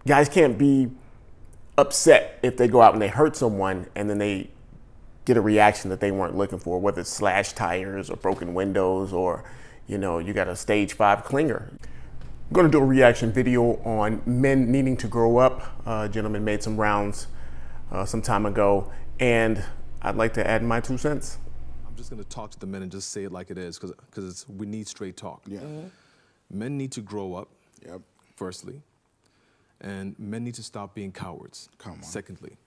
guys can't be upset if they go out and they hurt someone and then they get a reaction that they weren't looking for, whether it's slashed tires or broken windows or, you know, you got a stage 5 clinger. I'm going to do a reaction video on men needing to grow up. A gentleman made some rounds some time ago, and I'd like to add my 2 cents. I'm just going to talk to the men and just say it like it is, because we need straight talk. Yeah. Men need to grow up, Yep. firstly, and men need to stop being cowards. Come on. Secondly,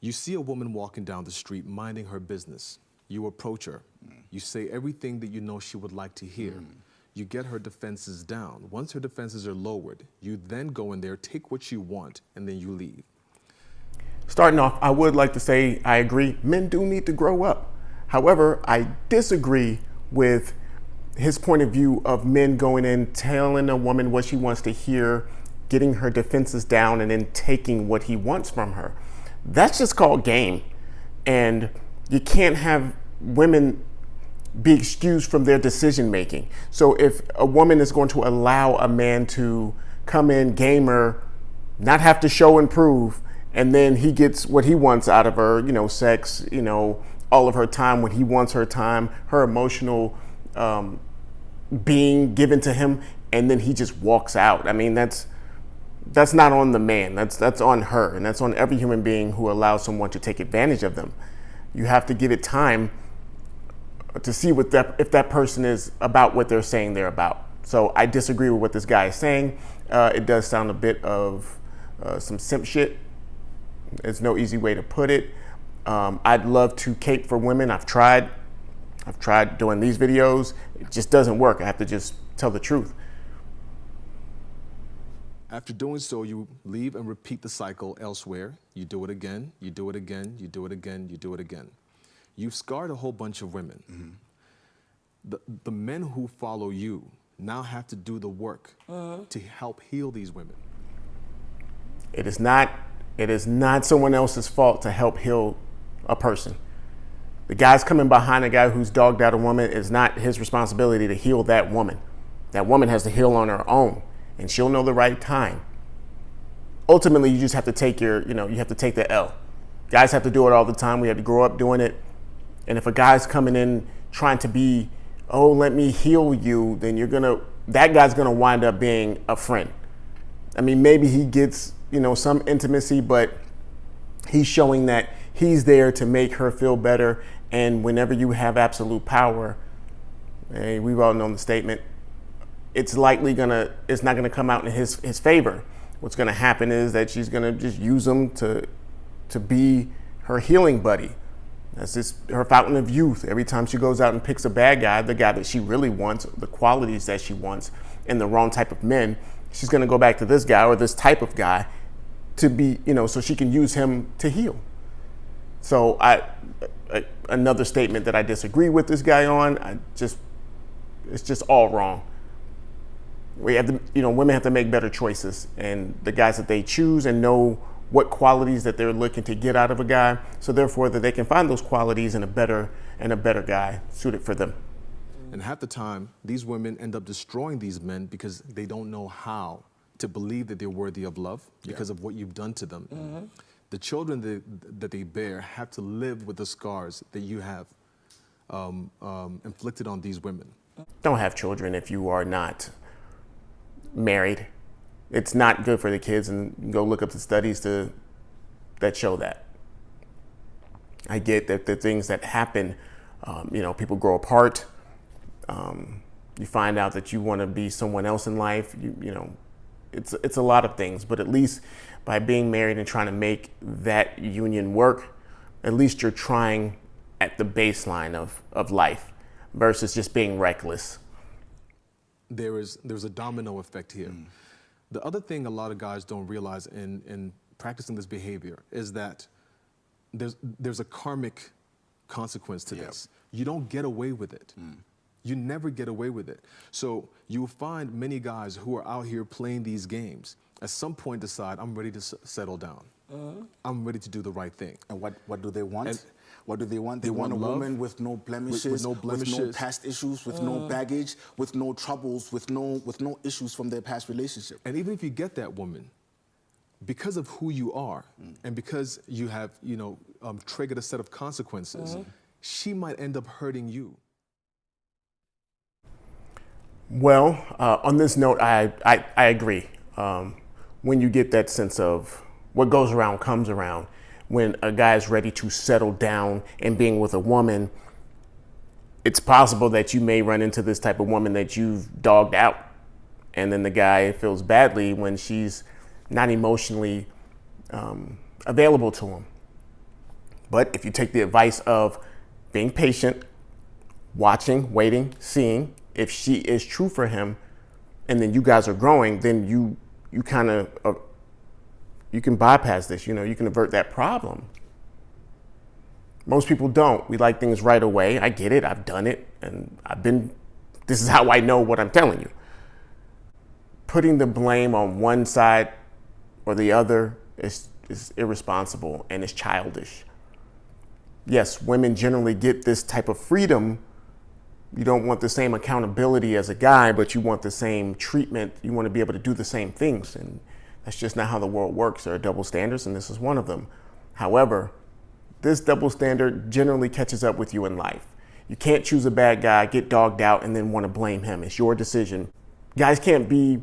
you see a woman walking down the street minding her business. You approach her. You say everything that you know she would like to hear. You get her defenses down. Once her defenses are lowered, you then go in there, take what you want, and then you leave. Starting off, I would like to say I agree, men do need to grow up. However, I disagree with his point of view of men going in, telling a woman what she wants to hear, getting her defenses down, and then taking what he wants from her. That's just called game. And you can't have women be excused from their decision making. So if a woman is going to allow a man to come in, game her, not have to show and prove, and then he gets what he wants out of her, you know, sex, you know, all of her time when he wants her time, her emotional being given to him, and then he just walks out. I mean, that's not on the man. That's on her, and that's on every human being who allows someone to take advantage of them. You have to give it time to see if that person is about what they're saying they're about. So I disagree with what this guy is saying. It does sound a bit of some simp shit. There's no easy way to put it. I'd love to cape for women. I've tried doing these videos. It just doesn't work. I have to just tell the truth. After doing so, you leave and repeat the cycle elsewhere. You do it again, you do it again, you do it again, you do it again. You've scarred a whole bunch of women. The men who follow you now have to do the work to help heal these women. It is not someone else's fault to help heal a person. The guy's coming behind a guy who's dogged out a woman. Is not his responsibility to heal that woman. That woman has to heal on her own, and she'll know the right time. Ultimately, you just have to take you have to take the L. Guys have to do it all the time. We have to grow up doing it. And if a guy's coming in trying to be, oh, let me heal you, then that guy's gonna wind up being a friend. I mean, maybe he gets, some intimacy, but he's showing that he's there to make her feel better. And whenever you have absolute power, and we've all known the statement, it's not gonna come out in his favor. What's gonna happen is that she's gonna just use him to be her healing buddy. That's just her fountain of youth. Every time she goes out and picks a bad guy, the guy that she really wants, the qualities that she wants, and the wrong type of men, she's gonna go back to this guy or this type of guy to be, so she can use him to heal. So another statement that I disagree with this guy on, it's just all wrong. We have to, women have to make better choices, and the guys that they choose and know what qualities that they're looking to get out of a guy, so therefore that they can find those qualities in a better guy suited for them. And half the time, these women end up destroying these men because they don't know how to believe that they're worthy of love because of what you've done to them. The children that they bear have to live with the scars that you have inflicted on these women. Don't have children if you are not married. It's not good for the kids, and go look up the studies that show that. I get that the things that happen, people grow apart. You find out that you want to be someone else in life. It's a lot of things, but at least by being married and trying to make that union work, at least you're trying at the baseline of life versus just being reckless. There's a domino effect here. The other thing a lot of guys don't realize in practicing this behavior is that there's a karmic consequence to this. You don't get away with it. You never get away with it. So you'll find many guys who are out here playing these games at some point decide, I'm ready to settle down. I'm ready to do the right thing. And what do they want? What do they want? They want a love, woman with no blemishes, with no past issues, with no baggage, with no troubles, with no issues from their past relationship. And even if you get that woman, because of who you are and because you have, triggered a set of consequences, she might end up hurting you. Well, on this note, I agree. When you get that sense of what goes around comes around, when a guy is ready to settle down and being with a woman, it's possible that you may run into this type of woman that you've dogged out. And then the guy feels badly when she's not emotionally available to him. But if you take the advice of being patient, watching, waiting, seeing, if she is true for him, and then you guys are growing, then you kind of, you can bypass this, you can avert that problem. Most people don't. We like things right away. I get it. I've done it. And this is how I know what I'm telling you. Putting the blame on one side or the other is irresponsible and is childish. Yes, women generally get this type of freedom. You don't want the same accountability as a guy, but you want the same treatment. You want to be able to do the same things. And that's just not how the world works. There are double standards, and this is one of them. However, this double standard generally catches up with you in life. You can't choose a bad guy, get dogged out, and then want to blame him. It's your decision. Guys can't be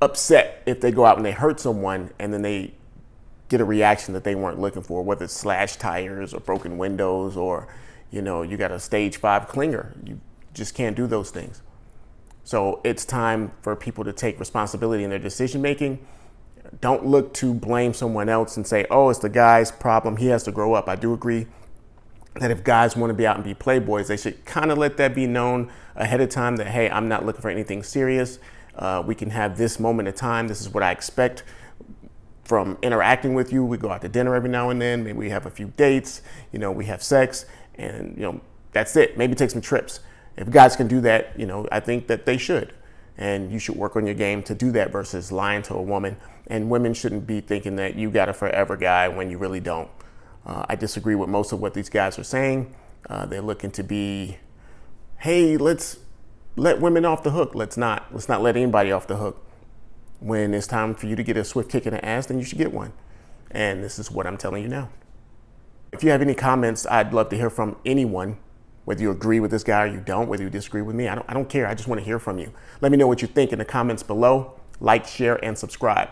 upset if they go out and they hurt someone and then they get a reaction that they weren't looking for, whether it's slashed tires or broken windows or, you got a stage 5 clinger. You just can't do those things. So it's time for people to take responsibility in their decision making. Don't look to blame someone else and say, oh, it's the guy's problem. He has to grow up. I do agree that if guys want to be out and be playboys, they should kind of let that be known ahead of time that, hey, I'm not looking for anything serious. We can have this moment of time. This is what I expect from interacting with you. We go out to dinner every now and then. Maybe we have a few dates. We have sex, and that's it. Maybe take some trips. If guys can do that, I think that they should. And you should work on your game to do that versus lying to a woman. And women shouldn't be thinking that you got a forever guy when you really don't. I disagree with most of what these guys are saying. They're looking to be, hey, let's let women off the hook. Let's not let anybody off the hook. When it's time for you to get a swift kick in the ass, then you should get one. And this is what I'm telling you now. If you have any comments, I'd love to hear from anyone, whether you agree with this guy or you don't, whether you disagree with me. I don't care. I just want to hear from you. Let me know what you think in the comments below. Like, share, and subscribe.